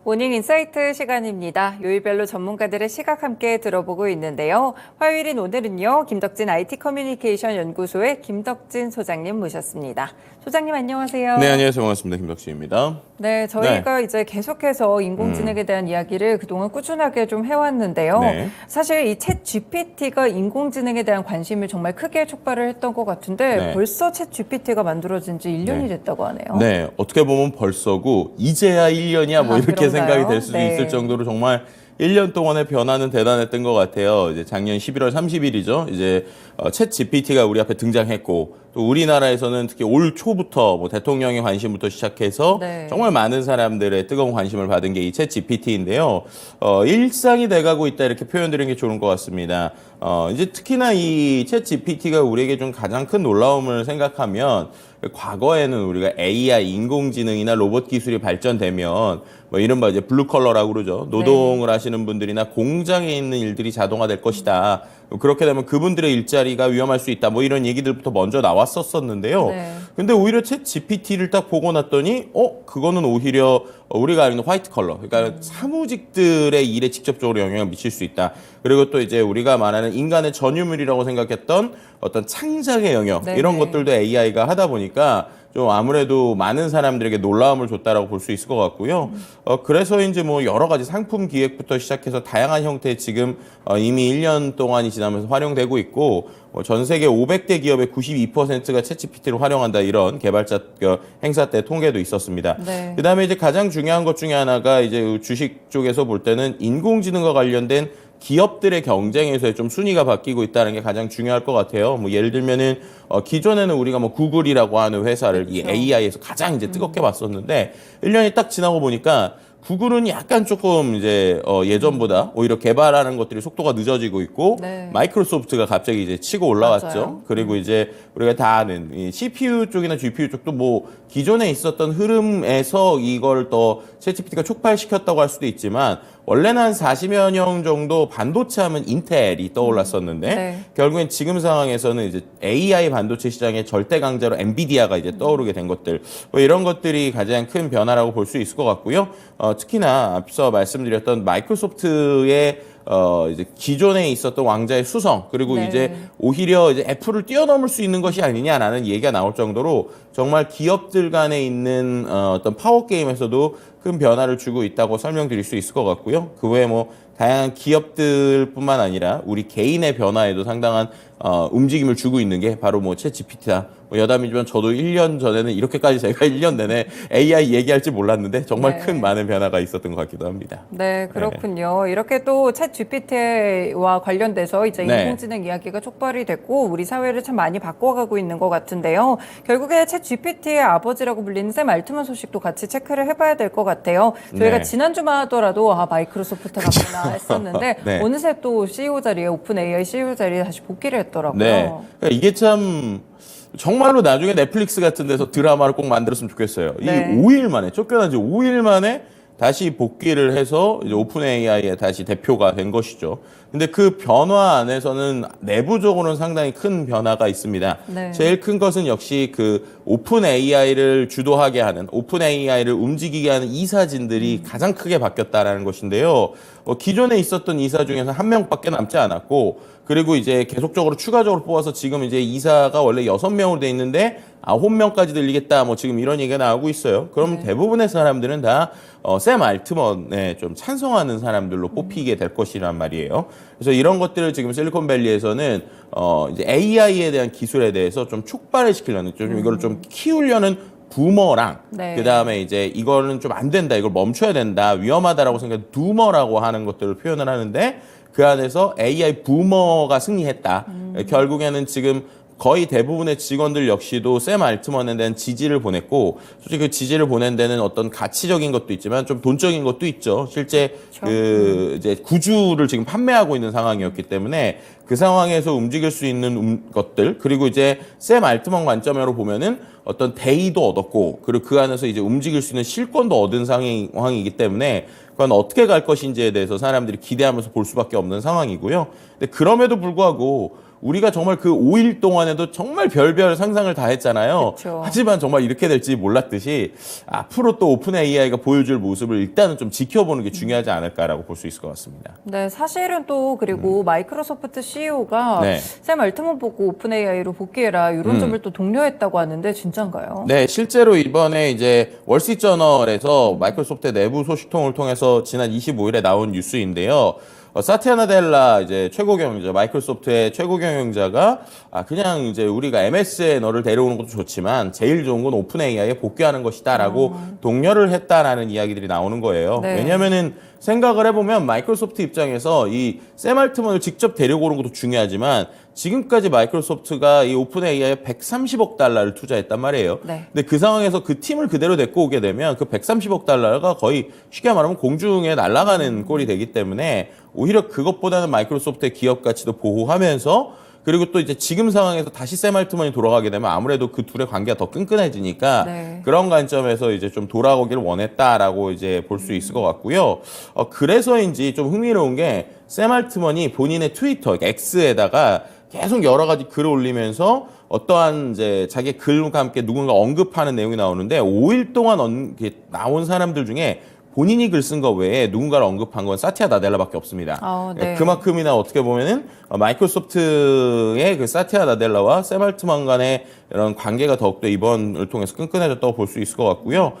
모닝 인사이트 시간입니다. 요일별로 전문가들의 시각 함께 들어보고 있는데요. 화요일인 오늘은요. 김덕진 IT 커뮤니케이션 연구소의 김덕진 소장님 모셨습니다. 소장님 안녕하세요. 네, 안녕하세요. 반갑습니다. 김덕진입니다. 네, 저희가 이제 계속해서 인공지능에 대한 이야기를 그동안 꾸준하게 좀 해왔는데요. 네. 사실 이 챗 GPT가 인공지능에 대한 관심을 정말 크게 촉발을 했던 것 같은데 네. 벌써 챗 GPT가 만들어진 지 1년이 네. 됐다고 하네요. 네, 어떻게 보면 벌써고 이제야 1년이야 뭐 이렇게 그런가요? 생각이 될 수도 네. 있을 정도로 정말 1년 동안의 변화는 대단했던 것 같아요. 이제 작년 11월 30일이죠. 이제 챗 GPT가 우리 앞에 등장했고 또 우리나라에서는 특히 올 초부터 뭐 대통령의 관심부터 시작해서 네. 정말 많은 사람들의 뜨거운 관심을 받은 게 이 챗 GPT인데요. 일상이 돼가고 있다 이렇게 표현드리는 게 좋은 것 같습니다. 이제 특히나 이 챗 GPT가 우리에게 좀 가장 큰 놀라움을 생각하면 과거에는 우리가 AI, 인공지능이나 로봇 기술이 발전되면 뭐 이른바 이제 블루 컬러라고 그러죠. 노동을 하시는 분들이나 공장에 있는 일들이 자동화될 것이다. 그렇게 되면 그분들의 일자리가 위험할 수 있다. 뭐 이런 얘기들부터 먼저 나왔었는데요. 네. 근데 오히려 챗 GPT를 딱 보고 났더니 그거는 오히려 우리가 알고 있는 화이트 컬러, 그러니까 사무직들의 일에 직접적으로 영향을 미칠 수 있다. 그리고 또 이제 우리가 말하는 인간의 전유물이라고 생각했던 어떤 창작의 영역, 네네. 이런 것들도 AI가 하다 보니까 좀 아무래도 많은 사람들에게 놀라움을 줬다라고 볼 수 있을 것 같고요. 그래서인지 뭐 여러 가지 상품 기획부터 시작해서 다양한 형태의 지금 이미 1년 동안이 지나면서 활용되고 있고 전 세계 500대 기업의 92%가 챗GPT를 활용한다 이런 개발자 행사 때 통계도 있었습니다. 네. 그다음에 이제 가장 중요한 것 중에 하나가 이제 주식 쪽에서 볼 때는 인공지능과 관련된 기업들의 경쟁에서의 좀 순위가 바뀌고 있다는 게 가장 중요할 것 같아요. 뭐 예를 들면은 기존에는 우리가 뭐 구글이라고 하는 회사를 이 AI에서 가장 이제 뜨겁게 봤었는데 1년이 딱 지나고 보니까 구글은 약간 조금 이제 예전보다 오히려 개발하는 것들이 속도가 늦어지고 있고 네. 마이크로소프트가 갑자기 이제 치고 올라왔죠. 맞아요. 그리고 이제 우리가 다 아는 이 CPU 쪽이나 GPU 쪽도 뭐 기존에 있었던 흐름에서 이걸 더 챗GPT가 촉발시켰다고 할 수도 있지만 원래는 한 40여 년 정도 반도체 하면 인텔이 떠올랐었는데 네. 결국엔 지금 상황에서는 이제 AI 반도체 시장의 절대 강자로 엔비디아가 이제 떠오르게 된 것들 뭐 이런 것들이 가장 큰 변화라고 볼 수 있을 것 같고요. 특히나 앞서 말씀드렸던 마이크로소프트의 이제 기존에 있었던 왕자의 수성 그리고 네. 이제 오히려 이제 애플을 뛰어넘을 수 있는 것이 아니냐라는 얘기가 나올 정도로 정말 기업들 간에 있는 어떤 파워 게임에서도 큰 변화를 주고 있다고 설명드릴 수 있을 것 같고요. 그 외에 뭐 다양한 기업들뿐만 아니라 우리 개인의 변화에도 상당한 움직임을 주고 있는 게 바로 뭐 챗 GPT다. 뭐 여담이지만 저도 1년 전에는 이렇게까지 제가 1년 내내 AI 얘기할지 몰랐는데 정말 네. 큰 많은 변화가 있었던 것 같기도 합니다. 네, 그렇군요. 이렇게 또 챗 GPT와 관련돼서 이제 네. 인공지능 이야기가 촉발이 됐고 우리 사회를 참 많이 바꿔가고 있는 것 같은데요. 결국에 챗 GPT의 아버지라고 불리는 샘 알트만 소식도 같이 체크를 해봐야 될 것 같아요. 저희가 네. 지난주만 하더라도 마이크로소프트 같구나 했었는데 네. 어느새 또 CEO 자리에 오픈 AI CEO 자리에 다시 복귀를 했더라고요. 네. 그러니까 이게 참 정말로 나중에 넷플릭스 같은 데서 드라마를 꼭 만들었으면 좋겠어요. 이 네. 5일 만에 쫓겨난 지 5일 만에 다시 복귀를 해서 이제 오픈 AI의 다시 대표가 된 것이죠. 근데 그 변화 안에서는 내부적으로는 상당히 큰 변화가 있습니다. 네. 제일 큰 것은 역시 그 오픈 AI를 주도하게 하는, 오픈 AI를 움직이게 하는 이사진들이 가장 크게 바뀌었다라는 것인데요. 기존에 있었던 이사 중에서 한 명밖에 남지 않았고, 그리고 이제 계속적으로 추가적으로 뽑아서 지금 이제 이사가 원래 6명으로 돼 있는데 9명까지 늘리겠다. 뭐 지금 이런 얘기가 나오고 있어요. 그럼 대부분의 사람들은 다 샘 알트먼에 좀 찬성하는 사람들로 뽑히게 될 것이란 말이에요. 그래서 이런 것들을 지금 실리콘밸리에서는 이제 AI에 대한 기술에 대해서 좀 촉발을 시키려는, 좀 이거를 좀 키우려는 부머랑 네. 그다음에 이제 이거는 좀 안 된다, 이걸 멈춰야 된다, 위험하다라고 생각해 두머라고 하는 것들을 표현을 하는데 그 안에서 AI 부머가 승리했다. 결국에는 지금 거의 대부분의 직원들 역시도 샘 알트먼에 대한 지지를 보냈고, 솔직히 그 지지를 보낸 데는 어떤 가치적인 것도 있지만 좀 돈적인 것도 있죠. 실제 그 이제 구주를 지금 판매하고 있는 상황이었기 때문에 그 상황에서 움직일 수 있는 것들, 그리고 이제 샘 알트먼 관점으로 보면은 어떤 대의도 얻었고, 그리고 그 안에서 이제 움직일 수 있는 실권도 얻은 상황이기 때문에 그건 어떻게 갈 것인지에 대해서 사람들이 기대하면서 볼 수밖에 없는 상황이고요. 근데 그럼에도 불구하고 우리가 정말 그 5일 동안에도 정말 별별 상상을 다 했잖아요. 그쵸. 하지만 정말 이렇게 될지 몰랐듯이 앞으로 또 오픈 AI가 보여줄 모습을 일단은 좀 지켜보는 게 중요하지 않을까라고 볼 수 있을 것 같습니다. 네, 사실은 또 그리고 마이크로소프트 CEO가 네. 샘 알트만 보고 오픈 AI로 복귀해라 이런 점을 또 독려했다고 하는데 진짠가요? 네, 실제로 이번에 이제 월스트리트저널에서 마이크로소프트 내부 소식통을 통해서 지난 25일에 나온 뉴스인데요. 사티아 나델라 이제 최고 경영자, 마이크로소프트의 최고 경영자가 그냥 이제 우리가 MS에 너를 데려오는 것도 좋지만 제일 좋은 건 오픈 AI에 복귀하는 것이다라고 독려를 했다라는 이야기들이 나오는 거예요. 네. 왜냐면은 생각을 해보면 마이크로소프트 입장에서 이 샘 알트먼을 직접 데려오는 것도 중요하지만 지금까지 마이크로소프트가 이 오픈 AI에 130억 달러를 투자했단 말이에요. 네. 근데 그 상황에서 그 팀을 그대로 데리고 오게 되면 그 130억 달러가 거의 쉽게 말하면 공중에 날아가는 꼴이 되기 때문에 오히려 그것보다는 마이크로소프트의 기업 가치도 보호하면서 그리고 또 이제 지금 상황에서 다시 샘 알트먼이 돌아가게 되면 아무래도 그 둘의 관계가 더 끈끈해지니까 네. 그런 관점에서 이제 좀 돌아오기를 원했다라고 이제 볼 수 있을 것 같고요. 그래서인지 좀 흥미로운 게 샘 알트먼이 본인의 트위터 X에다가 계속 여러 가지 글을 올리면서 어떠한 이제 자기 글과 함께 누군가 언급하는 내용이 나오는데 5일 동안 나온 사람들 중에 본인이 글 쓴 거 외에 누군가를 언급한 건 사티아 나델라밖에 없습니다. 네. 그만큼이나 어떻게 보면은 마이크로소프트의 그 사티아 나델라와 샘 알트만 간의 이런 관계가 더욱더 이번을 통해서 끈끈해졌다고 볼 수 있을 것 같고요.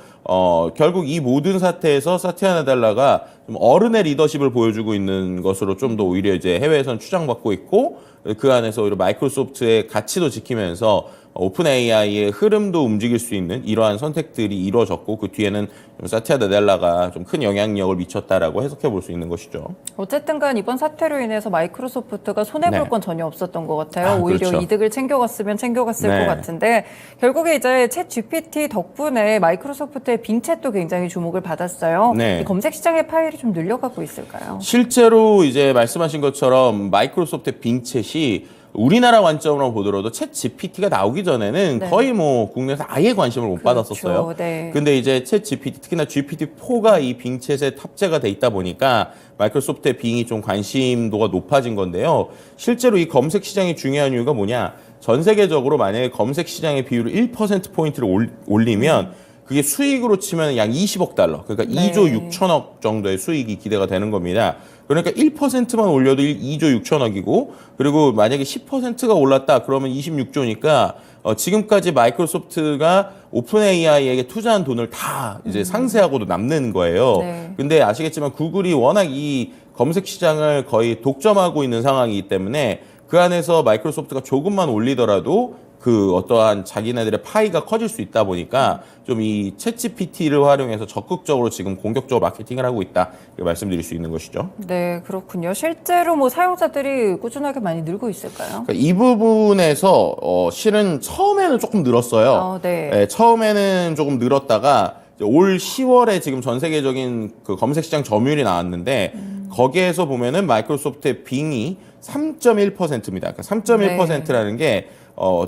결국 이 모든 사태에서 사티아 나델라가 좀 어른의 리더십을 보여주고 있는 것으로 좀 더 오히려 이제 해외에서는 추앙받고 있고 그 안에서 오히려 마이크로소프트의 가치도 지키면서 오픈 AI의 흐름도 움직일 수 있는 이러한 선택들이 이루어졌고 그 뒤에는 사티아 나델라가 좀 큰 영향력을 미쳤다라고 해석해 볼 수 있는 것이죠. 어쨌든 간 이번 사태로 인해서 마이크로소프트가 손해볼 네. 건 전혀 없었던 것 같아요. 오히려 그렇죠. 이득을 챙겨갔으면 챙겨갔을 네. 것 같은데 결국에 이제 챗 GPT 덕분에 마이크로소프트의 빙챗도 굉장히 주목을 받았어요. 네. 이 검색 시장의 파일이 좀 늘려가고 있을까요? 실제로 이제 말씀하신 것처럼 마이크로소프트의 빙챗이 우리나라 관점으로 보더라도 챗 GPT가 나오기 전에는 네. 거의 뭐 국내에서 아예 관심을 못 받았었어요. 네. 근데 이제 챗 GPT, 특히나 GPT-4가 이 빙챗에 탑재가 돼 있다 보니까 마이크로소프트의 빙이 좀 관심도가 높아진 건데요. 실제로 이 검색 시장이 중요한 이유가 뭐냐? 전 세계적으로 만약에 검색 시장의 비율을 1%포인트를 올리면 그게 수익으로 치면 약 20억 달러, 그러니까 네. 2조 6천억 정도의 수익이 기대가 되는 겁니다. 그러니까 1%만 올려도 2조 6천억이고, 그리고 만약에 10%가 올랐다 그러면 26조니까 지금까지 마이크로소프트가 오픈 AI에게 투자한 돈을 다 이제 상세하고도 남는 거예요. 네. 근데 아시겠지만 구글이 워낙 이 검색 시장을 거의 독점하고 있는 상황이기 때문에 그 안에서 마이크로소프트가 조금만 올리더라도 그 어떠한 자기네들의 파이가 커질 수 있다 보니까 좀 이 챗GPT를 활용해서 적극적으로 지금 공격적으로 마케팅을 하고 있다 이렇게 말씀드릴 수 있는 것이죠. 네, 그렇군요. 실제로 뭐 사용자들이 꾸준하게 많이 늘고 있을까요? 그러니까 이 부분에서 실은 처음에는 조금 늘었어요. 네. 네, 처음에는 조금 늘었다가 올 10월에 지금 전 세계적인 그 검색 시장 점유율이 나왔는데 거기에서 보면은 마이크로소프트의 빙이 3.1%입니다. 그러니까 3.1%라는 게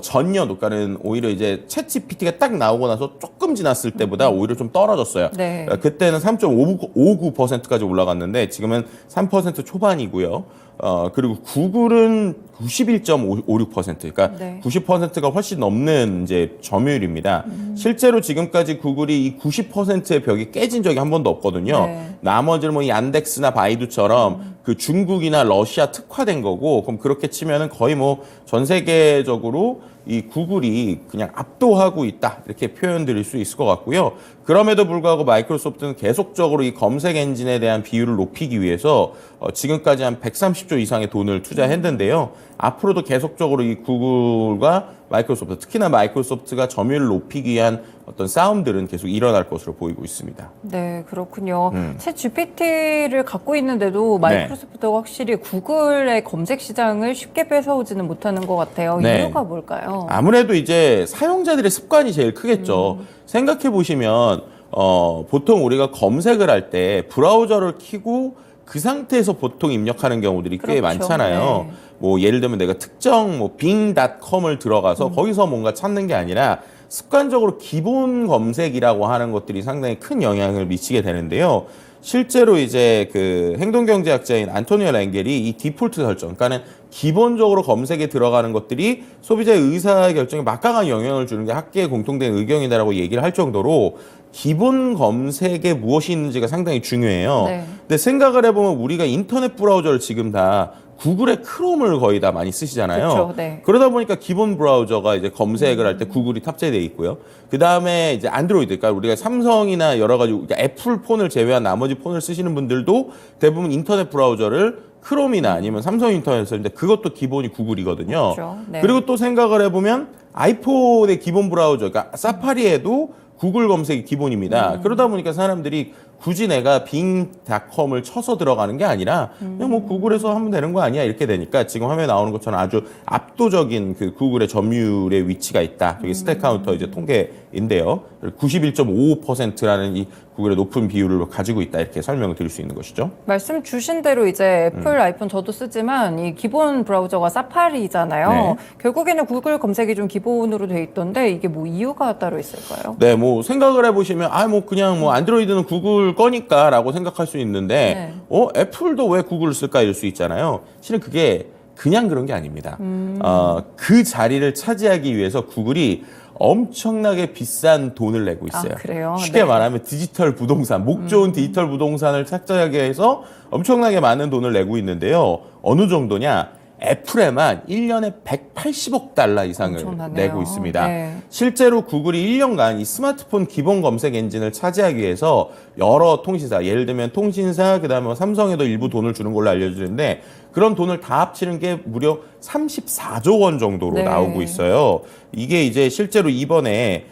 전년, 그러니까는 오히려 이제 챗 GPT가 딱 나오고 나서 조금 지났을 때보다 오히려 좀 떨어졌어요. 네. 그때는 3.59%까지 올라갔는데 지금은 3% 초반이고요. 그리고 구글은 91.56%, 그러니까 네. 90%가 훨씬 넘는 이제 점유율입니다. 실제로 지금까지 구글이 이 90%의 벽이 깨진 적이 한 번도 없거든요. 네. 나머지는 뭐 얀덱스나 바이두처럼 그 중국이나 러시아 특화된 거고, 그럼 그렇게 치면은 거의 뭐 전 세계적으로 이 구글이 그냥 압도하고 있다 이렇게 표현드릴 수 있을 것 같고요. 그럼에도 불구하고 마이크로소프트는 계속적으로 이 검색 엔진에 대한 비율을 높이기 위해서 지금까지 한 130조 이상의 돈을 투자했는데요. 앞으로도 계속적으로 이 구글과 마이크로소프트, 특히나 마이크로소프트가 점유율을 높이기 위한 어떤 싸움들은 계속 일어날 것으로 보이고 있습니다. 네, 그렇군요. 챗 GPT를 갖고 있는데도 마이크로소프트가 확실히 구글의 검색 시장을 쉽게 뺏어오지는 못하는 것 같아요. 네. 이유가 뭘까요? 아무래도 이제 사용자들의 습관이 제일 크겠죠. 생각해 보시면 보통 우리가 검색을 할 때 브라우저를 켜고 그 상태에서 보통 입력하는 경우들이 꽤 그렇죠. 많잖아요. 네. 뭐 예를 들면 내가 특정 뭐 bing.com을 들어가서 거기서 뭔가 찾는 게 아니라 습관적으로 기본 검색이라고 하는 것들이 상당히 큰 영향을 미치게 되는데요. 실제로 이제 그 행동경제학자인 안토니오 랭겔이 이 디폴트 설정, 그러니까는 기본적으로 검색에 들어가는 것들이 소비자의 의사 결정에 막강한 영향을 주는 게 학계의 공통된 의견이다라고 얘기를 할 정도로 기본 검색에 무엇이 있는지가 상당히 중요해요. 네. 근데 생각을 해보면 우리가 인터넷 브라우저를 지금 다 구글의 크롬을 거의 다 많이 쓰시잖아요. 그쵸, 네. 그러다 보니까 기본 브라우저가 이제 검색을 할 때 구글이 탑재되어 있고요. 그 다음에 이제 안드로이드, 그러니까 우리가 삼성이나 여러 가지 그러니까 애플 폰을 제외한 나머지 폰을 쓰시는 분들도 대부분 인터넷 브라우저를 크롬이나 아니면 삼성 인터넷을 쓰는데 그것도 기본이 구글이거든요. 그렇죠. 네. 그리고 또 생각을 해보면 아이폰의 기본 브라우저, 그러니까 사파리에도 구글 검색이 기본입니다. 그러다 보니까 사람들이 굳이 내가 빙닷컴을 쳐서 들어가는 게 아니라 그냥 뭐 구글에서 하면 되는 거 아니야 이렇게 되니까 지금 화면에 나오는 것처럼 아주 압도적인 그 구글의 점유율의 위치가 있다. 여기 스택 카운터 이제 통계인데요. 91.55%라는 이 구글의 높은 비율을 가지고 있다 이렇게 설명을 드릴 수 있는 것이죠. 말씀 주신 대로 이제 애플 아이폰 저도 쓰지만 이 기본 브라우저가 사파리잖아요. 네. 결국에는 구글 검색이 좀 기본으로 돼 있던데 이게 뭐 이유가 따로 있을까요? 네, 뭐 생각을 해보시면 뭐 그냥 뭐 안드로이드는 구글 거니까라고 생각할 수 있는데 애플도 왜 구글을 쓸까 이럴 수 있잖아요. 실은 그게 그냥 그런 게 아닙니다. 그 자리를 차지하기 위해서 구글이 엄청나게 비싼 돈을 내고 있어요. 아, 그래요? 쉽게 네. 말하면 디지털 부동산, 목 좋은 디지털 부동산을 착취하기 위해서 엄청나게 많은 돈을 내고 있는데요. 어느 정도냐? 애플에만 1년에 180억 달러 이상을 엄청나네요. 내고 있습니다. 네. 실제로 구글이 1년간 이 스마트폰 기본 검색 엔진을 차지하기 위해서 여러 통신사, 예를 들면 통신사, 그다음에 삼성에도 일부 돈을 주는 걸로 알려지는데 그런 돈을 다 합치는 게 무려 34조 원 정도로 네. 나오고 있어요. 이게 이제 실제로 이번에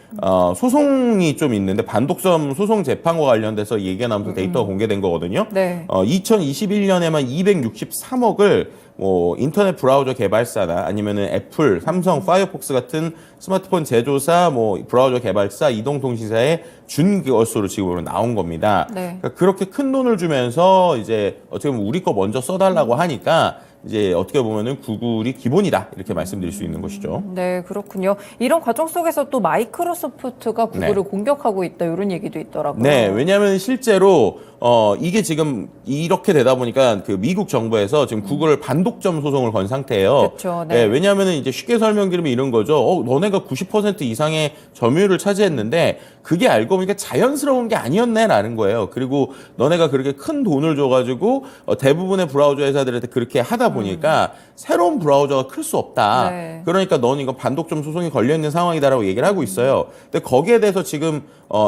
소송이 좀 있는데 반독점 소송 재판과 관련돼서 얘기가 나오면서 데이터가 공개된 거거든요. 네. 2021년에만 263억을 뭐 인터넷 브라우저 개발사나 아니면은 애플, 삼성, 파이어폭스 같은 스마트폰 제조사, 뭐 브라우저 개발사, 이동통신사에 준 것으로 지금 나온 겁니다. 네. 그러니까 그렇게 큰 돈을 주면서 이제 어떻게 보면 우리 거 먼저 써달라고 하니까 이제 어떻게 보면은 구글이 기본이다 이렇게 말씀드릴 수 있는 것이죠. 네, 그렇군요. 이런 과정 속에서 또 마이크로소프트가 구글을 네. 공격하고 있다 이런 얘기도 있더라고요. 네, 왜냐하면 실제로 이게 지금 이렇게 되다 보니까 그 미국 정부에서 지금 구글을 반독점 소송을 건 상태예요. 그렇죠, 네. 왜냐하면 이제 쉽게 설명드리면 이런 거죠. 너네가 90% 이상의 점유율을 차지했는데 그게 알고 보니까 자연스러운 게 아니었네라는 거예요. 그리고 너네가 그렇게 큰 돈을 줘가지고 대부분의 브라우저 회사들한테 그렇게 하다 보니까 새로운 브라우저가 클 수 없다. 네. 그러니까 넌 이거 반독점 소송이 걸려 있는 상황이다라고 얘기를 하고 있어요. 근데 거기에 대해서 지금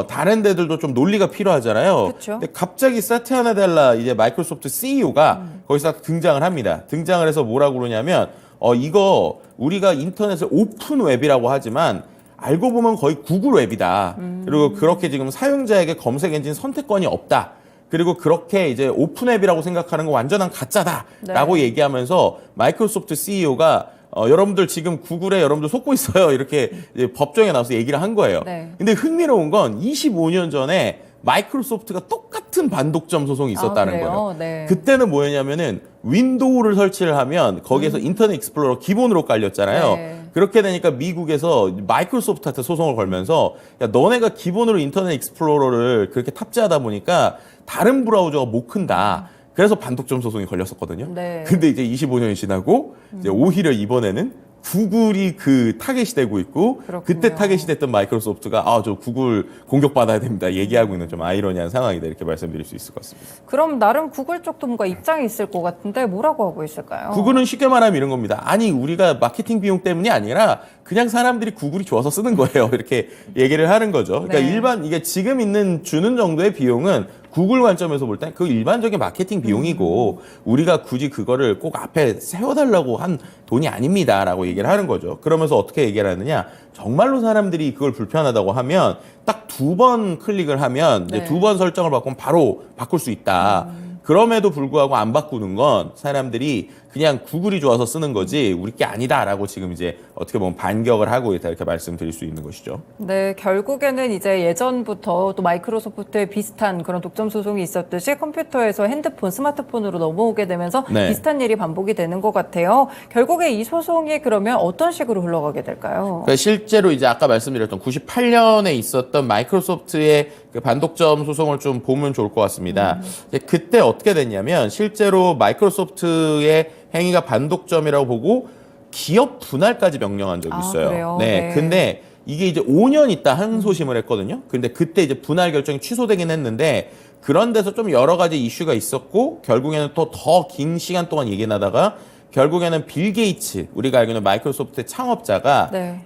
다른 데들도 좀 논리가 필요하잖아요. 그쵸. 근데 갑자기 사티아 나델라 이제 마이크로소프트 CEO가 거기서 등장을 합니다. 등장을 해서 뭐라고 그러냐면 이거 우리가 인터넷을 오픈 웹이라고 하지만 알고 보면 거의 구글 웹이다. 그리고 그렇게 지금 사용자에게 검색 엔진 선택권이 없다. 그리고 그렇게 이제 오픈앱이라고 생각하는 건 완전한 가짜다라고 네. 얘기하면서 마이크로소프트 CEO가 여러분들 지금 구글에 여러분들 속고 있어요. 이렇게 이제 법정에 나와서 얘기를 한 거예요. 네. 근데 흥미로운 건 25년 전에 마이크로소프트가 똑같은 반독점 소송이 있었다는 그래요? 거예요. 네. 그때는 뭐였냐면은 윈도우를 설치를 하면 거기에서 인터넷 익스플로러 기본으로 깔렸잖아요. 네. 그렇게 되니까 미국에서 마이크로소프트한테 소송을 걸면서 야, 너네가 기본으로 인터넷 익스플로러를 그렇게 탑재하다 보니까 다른 브라우저가 못 큰다. 그래서 반독점 소송이 걸렸었거든요. 네. 근데 이제 25년이 지나고 이제 오히려 이번에는 구글이 그 타겟이 되고 있고 그렇군요. 그때 타겟이 됐던 마이크로소프트가 저 구글 공격받아야 됩니다. 얘기하고 있는 좀 아이러니한 상황이다 이렇게 말씀드릴 수 있을 것 같습니다. 그럼 나름 구글 쪽도 뭔가 입장이 있을 것 같은데 뭐라고 하고 있을까요? 구글은 쉽게 말하면 이런 겁니다. 아니 우리가 마케팅 비용 때문이 아니라 그냥 사람들이 구글이 좋아서 쓰는 거예요. 이렇게 얘기를 하는 거죠. 그러니까 네. 일반 이게 지금 있는 주는 정도의 비용은 구글 관점에서 볼 땐 그 일반적인 마케팅 비용이고 우리가 굳이 그거를 꼭 앞에 세워달라고 한 돈이 아닙니다라고 얘기를 하는 거죠. 그러면서 어떻게 얘기를 하느냐? 정말로 사람들이 그걸 불편하다고 하면 딱 2번 클릭을 하면 이제 네. 2번 설정을 바꾸면 바로 바꿀 수 있다. 그럼에도 불구하고 안 바꾸는 건 사람들이 그냥 구글이 좋아서 쓰는 거지 우리 게 아니다라고 지금 이제 어떻게 보면 반격을 하고 있다 이렇게 말씀드릴 수 있는 것이죠. 네, 결국에는 이제 예전부터 또 마이크로소프트에 비슷한 그런 독점 소송이 있었듯이 컴퓨터에서 핸드폰, 스마트폰으로 넘어오게 되면서 네. 비슷한 일이 반복이 되는 것 같아요. 결국에 이 소송이 그러면 어떤 식으로 흘러가게 될까요? 그러니까 실제로 이제 아까 말씀드렸던 98년에 있었던 마이크로소프트의 그 반독점 소송을 좀 보면 좋을 것 같습니다. 이제 그때 어떻게 됐냐면 실제로 마이크로소프트의 행위가 반독점이라고 보고 기업 분할까지 명령한 적이 있어요. 그래요? 네. 네. 근데 이게 이제 5년 있다 항소심을 했거든요. 근데 그때 이제 분할 결정이 취소되긴 했는데 그런 데서 좀 여러 가지 이슈가 있었고 결국에는 또 더 긴 시간 동안 얘기 나다가 결국에는 빌 게이츠, 우리가 알고 있는 마이크로소프트의 창업자가 네.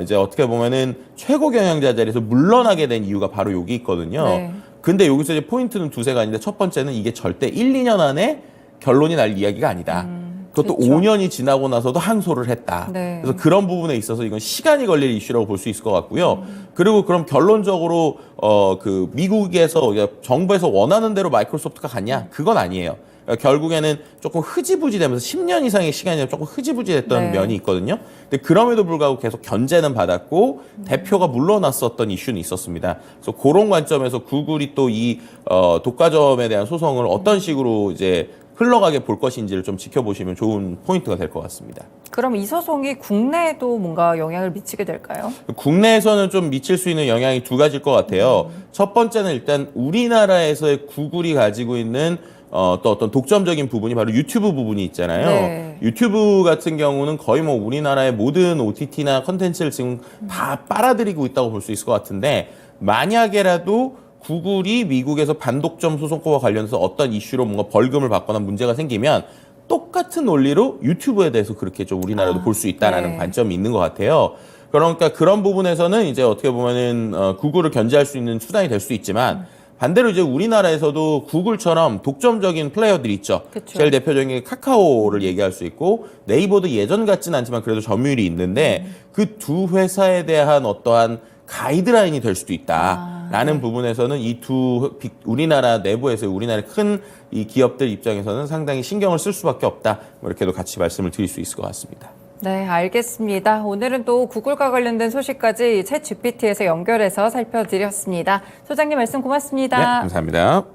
이제 어떻게 보면은 최고 경영자 자리에서 물러나게 된 이유가 바로 여기 있거든요. 네. 근데 여기서 이제 포인트는 두세가 있는데 첫 번째는 이게 절대 1, 2년 안에 결론이 날 이야기가 아니다. 그것도 그렇죠. 5년이 지나고 나서도 항소를 했다. 네. 그래서 그런 부분에 있어서 이건 시간이 걸릴 이슈라고 볼 수 있을 것 같고요. 그리고 그럼 결론적으로 그 미국에서 정부에서 원하는 대로 마이크로소프트가 갔냐? 그건 아니에요. 그러니까 결국에는 조금 흐지부지 되면서 10년 이상의 시간이 조금 흐지부지 됐던 네. 면이 있거든요. 근데 그럼에도 불구하고 계속 견제는 받았고 대표가 물러났었던 이슈는 있었습니다. 그래서 그런 관점에서 구글이 또 이 독과점에 대한 소송을 어떤 식으로 이제 흘러가게 볼 것인지를 좀 지켜보시면 좋은 포인트가 될 것 같습니다. 그럼 이 소송이 국내에도 뭔가 영향을 미치게 될까요? 국내에서는 좀 미칠 수 있는 영향이 두 가지일 것 같아요. 첫 번째는 일단 우리나라에서의 구글이 가지고 있는 또 어떤 독점적인 부분이 바로 유튜브 부분이 있잖아요. 네. 유튜브 같은 경우는 거의 뭐 우리나라의 모든 OTT나 컨텐츠를 지금 다 빨아들이고 있다고 볼 수 있을 것 같은데 만약에라도 구글이 미국에서 반독점 소송과 관련해서 어떤 이슈로 뭔가 벌금을 받거나 문제가 생기면 똑같은 논리로 유튜브에 대해서 그렇게 좀 우리나라도 볼 수 있다라는 네. 관점이 있는 것 같아요. 그러니까 그런 부분에서는 이제 어떻게 보면은 구글을 견제할 수 있는 수단이 될 수 있지만 반대로 이제 우리나라에서도 구글처럼 독점적인 플레이어들이 있죠. 그쵸. 제일 대표적인 게 카카오를 얘기할 수 있고 네이버도 예전 같진 않지만 그래도 점유율이 있는데 그 두 회사에 대한 어떠한 가이드라인이 될 수도 있다라는 부분에서는 이 두 우리나라 내부에서 우리나라 큰 이 기업들 입장에서는 상당히 신경을 쓸 수밖에 없다. 뭐 이렇게도 같이 말씀을 드릴 수 있을 것 같습니다. 네, 알겠습니다. 오늘은 또 구글과 관련된 소식까지 챗 GPT에서 연결해서 살펴드렸습니다. 소장님 말씀 고맙습니다. 네, 감사합니다.